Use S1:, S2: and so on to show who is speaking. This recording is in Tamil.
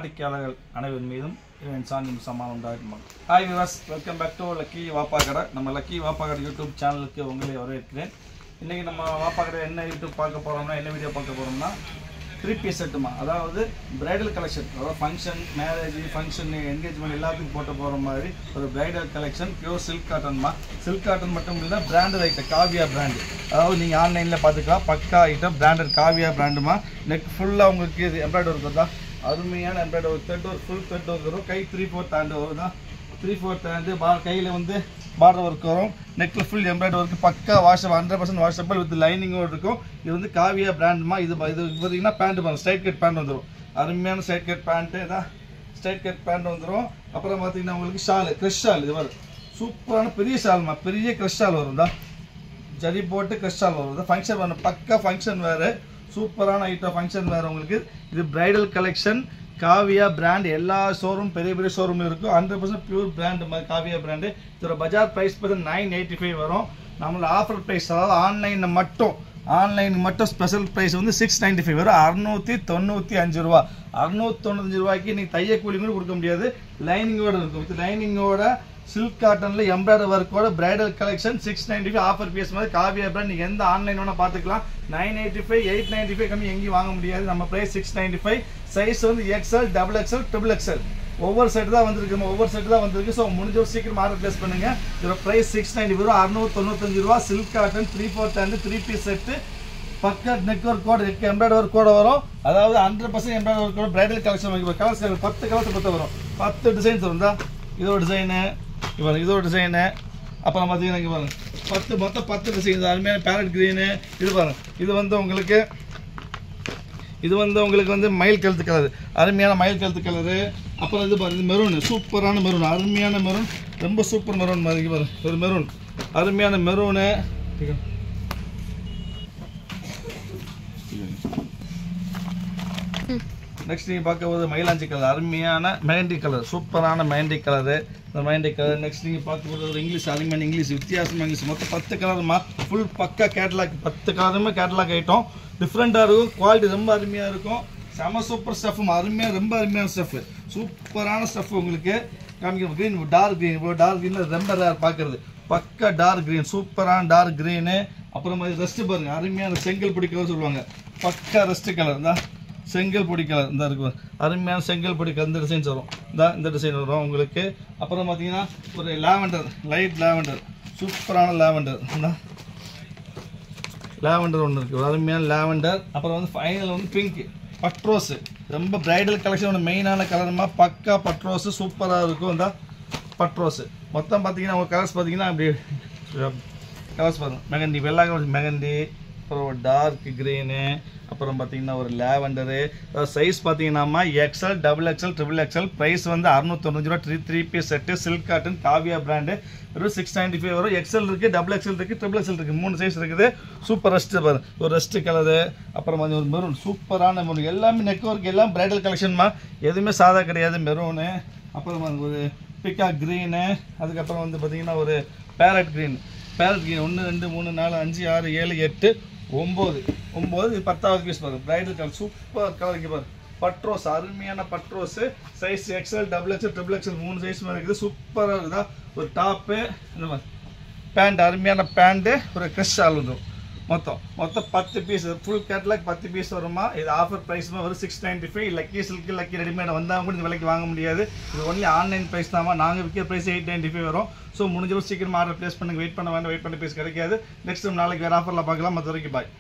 S1: வாடிக்கையாளர்கள் அனைவரின் மீதும் சாந்தியும் சமாதானம் உண்டாகட்டும். Hi viewers, welcome back to lucky வாப்பா கடை. நம்ம லக்கி வாப்பா கடை யூடியூப் சேனலுக்கு உங்களை வரவேற்கிறேன். இன்றைக்கி நம்ம வாப்பா கடை என்ன யூடியூப் பார்க்க போகிறோம்னா, என்ன வீடியோ பார்க்க போகிறோம்னா 3 செட்டுமா, அதாவது பிரைடல் கலெக்ஷன், அதாவது ஃபங்க்ஷன், மேரேஜ், ஃபங்க்ஷன், என்கேஜ்மெண்ட் எல்லாத்துக்கும் போட்டு போகிற மாதிரி ஒரு பிரைடல் கலெக்ஷன். பியூர் சில்க் காட்டன்மா. சில்க் காட்டன் மட்டும் இல்லை, பிராண்டட் ஐட்டம், காவியா பிராண்டு. அதாவது நீங்கள் ஆன்லைனில் பார்த்துக்கலாம், பக்கா ஐட்டம், பிராண்டட் காவியா பிராண்டுமா. நெக் ஃபுல்லாக உங்களுக்கு இது எம்ப்ராய்டரி இருக்குதா, அருமையான எம்ப்ராய்டரி ஒரு த்ரெட், ஒரு ஃபுல் த்ரெட் வரும். கை 3/4 ஹேண்டு வரும் தான், 3/4 ஹேண்டு. கையில் வந்து பார்டர் ஒர்க் வரும். நெக்கில் ஃபுல் எம்ப்ராய்டரி ஒர்க்கு, பக்கா வாஷப், 100% வாஷபிள் வித் லைனிங்கோடு இருக்கும். இது வந்து காவியா பிராண்டுமா. இது பார்த்தீங்கன்னா பேண்ட் பாருங்க, ஸ்ட்ரைட் கட் பேண்ட் வந்துடும். அருமையான ஸ்ட்ரைட் கட் பேண்ட்டு இதான், ஸ்ட்ரைட் கட் பேண்ட் வந்துடும். அப்புறம் பார்த்தீங்கன்னா உங்களுக்கு ஷாலு, க்ரெஷ் ஷால். இது வரும் சூப்பரான பெரிய ஷால்மா, பெரிய க்ரெஷ் ஷால் வரும் தான், ஜரி போட்டு க்ரெஷ் ஷால் வரும். ஃபங்க்ஷன் வரும், பக்கா ஃபங்க்ஷன் வேறு, சூப்பரான ஐட்டம் ஃபங்க்ஷன் வேறு உங்களுக்கு. இது பிரைடல் கலெக்ஷன், காவியா பிராண்ட். எல்லா ஷோரூம், பெரிய பெரிய ஷோரூம் இருக்கும். 100% பியூர் பிராண்ட் மாதிரி காவியா பிராண்டு. இதோட பஜார் ப்ரைஸ் பார்த்தா 985 வரும். நம்மளோட ஆஃபர் ப்ரைஸ், அதாவது ஆன்லைன் மட்டும் ஸ்பெஷல் ப்ரைஸ் வந்து 695 வரும். 695 ரூபா. 695 ரூபாய்க்கு நீங்கள் தைய கூலி கூட கொடுக்க முடியாது. லைனிங்கோட இருக்கும். வித் லைனிங்கோட சில்க் காட்டன்ல எம்ப்ராய்டரி ஒர்க்கோட பிரைடல் கலெக்ஷன் 695 ஆஃபர் பீஸ் மாதிரி காவியா பிராண்ட். நீங்கள் எந்த ஆன்லைன் வேணால் பார்த்துக்கலாம். 985, 895 கம்மி எங்கேயும் வாங்க முடியாது. நம்ம ப்ரைஸ் 695. சைஸ் வந்து XL, XXL, XXL. ஒவ்வொரு செட்டு தான் வந்திருக்கு. ஸோ முடிஞ்ச சீக்கிரம் ஆர்டர் பிளேஸ் பண்ணுங்க. இதோட ப்ரைஸ் 690 வரும். 695 ரூபா. சில்க் காட்டன் 3/4 ஹேண்டு 3 பீஸ் செட்டு. பக்கா நெக் ஒர்க் கோட், எம்ப்ராய்டரி ஒர்க் கோட வரும். அதாவது 100% எம்ப்ராய்டரி ஒர்க் கோட பிரைடல் கலெக்ஷன். கலர்ஸ் 10 கலர்ஸ் பற்றி வரும். 10 டிசைன்ஸ் வரும் தான். இதோட டிசைனு இவங்க, இதோட டிசைனு. அப்புறம் பார்த்தீங்கன்னா இங்கே பாருங்க, மொத்தம் 10 டிசைன். அருமையான பேரட் கிரீனு. இது பாருங்க, இது வந்து உங்களுக்கு வந்து மயில் கழுத்து கலரு, அருமையான மயில் கழுத்து கலரு. அப்புறம் இது பாருங்க, மெரூன், சூப்பரான மெரூன், அருமையான மெரூன், ரொம்ப சூப்பர் மெரூன் மாதிரி பாருங்க. ஒரு மெரூன், அருமையான மெரூனு. நெக்ஸ்ட் நீங்கள் பார்க்க போது மயிலாஞ்சி கலர், அருமையான மெஹந்தி கலர், சூப்பரான மெஹந்தி கலரு. இந்த மெஹந்தி கலர். நெக்ஸ்ட் நீங்கள் பார்க்க போது ஒரு இங்கிலீஷ், அருமையான இங்கிலீஷ், வித்தியாசமாக இங்கிலீஷ். மொத்தம் 10 கலருமா. ஃபுல் பக்கா கேட்டலாக், 10 கலருமே கேட்டலாக் ஐட்டம். டிஃப்ரெண்ட்டாக இருக்கும், குவாலிட்டி ரொம்ப அருமையாக இருக்கும். செம சூப்பர் ஸ்டஃப், அருமையாக, ரொம்ப அருமையான ஸ்டஃப், சூப்பரான ஸ்டஃப் உங்களுக்கு காமிக்கணும். Green, dark green. இப்போ டார்க் க்ரீனில் ரொம்ப ரேர் பார்க்குறது. பக்கா டார்க் க்ரீன், சூப்பரான டார்க் க்ரீனு. அப்புறம் ரெஸ்ட்டு பாருங்கள், அருமையான செங்கல் பொடி கலர் சொல்லுவாங்க. பக்கா ரெஸ்ட்டு கலர் தான், செங்கல் பொடி கலர் இந்த இருக்கும். அருமையான செங்கல் பொடி கலர். இந்த டிசைன்ஸ் வரும் தான், இந்த டிசைன் வரும் உங்களுக்கு. அப்புறம் பார்த்தீங்கன்னா ஒரு லாவெண்டர், லைட் லாவெண்டர், சூப்பரான லாவெண்டர் தான், லாவெண்டர் ஒன்று இருக்குது, ஒரு அருமையான லாவெண்டர். அப்புறம் வந்து ஃபைனல் வந்து பிங்க், பட்ரோஸு. ரொம்ப பிரைடல் கலெக்ஷனோட மெயினான கலருமா, பக்கா பட்ரோஸு, சூப்பராக இருக்கும் இந்த பட்ரோஸு. மொத்தம் பார்த்தீங்கன்னா ஒரு கலர்ஸ் பார்த்தீங்கன்னா அப்படி கலர்ஸ் பாருங்கள். மெகந்தி, வெள்ளை மெகந்தி, அப்புறம் ஒரு டார்க் க்ரீனு, அப்புறம் பார்த்தீங்கன்னா ஒரு லேவெண்டரு. சைஸ் பார்த்தீங்கன்னா XL, XXL, XXL. ப்ரைஸ் வந்து 695 ரூபா. 3 piece set, silk cotton, Kavya brand. வெறும் 695 வரும். XL இருக்குது, XXL இருக்குது, XXL இருக்குது, 3 சைஸ் இருக்குது. சூப்பர் ரெஸ்ட்டு பாருங்க, ஒரு ரெஸ்ட்டு கலரு. அப்புறம் வந்து ஒரு மெரூன், சூப்பரான மெரூன். எல்லாமே நெக் ஒர்க், எல்லாம் பிரைடல் கலெக்ஷன்மா, எதுவுமே சாதா கிடையாது. மெரூனு. அப்புறம் வந்து ஒரு பிக்கா க்ரீனு. அதுக்கப்புறம் வந்து பார்த்தீங்கன்னா ஒரு பேரட் க்ரீன். 1, 2, 3, 4, 5, 6, 7, 8, 9. இது 10வது பீஸ் பாருங்க. Bridal colour, super colour. இங்கே பாருங்க, பட்ரோஸ், அருமையான bud rose. Size XL, XXL, XXL, 3 size மாதிரி இருக்குது. சூப்பராக இருக்குதா. ஒரு டாப்பு, இந்த மாதிரி பேண்ட், அருமையான பேண்ட்டு, ஒரு க்ரெஷ் ஷால் வந்துடும். மொத்தம் 10 பீஸ், ஃபுல் கேட்டலாக் 10 பீஸ் வருமா. இது ஆஃபர் ப்ரைஸ்மா வரும் 695. லக்கி சில்க்கு, லக்கி ரெடிமேட் வந்தால் கூட இந்த விலைக்கு வாங்க முடியாது. இது ஒன்லி ஆன்லைன் ப்ரைஸ் தான்மா. நாங்கள் விற்கிற ப்ரைஸ் 895 வரும். ஸோ முடிஞ்சவரை சீக்கிரம் ஆர்டர் ப்ளேஸ் பண்ணுங்கள். வெயிட் பண்ண வேண்டாம், வெயிட் பண்ண பீஸ் கிடைக்காது. நெக்ஸ்ட் நாளைக்கு வேறு ஆஃபரில் பார்க்கலாம். மற்ற வரைக்கும் பாய்.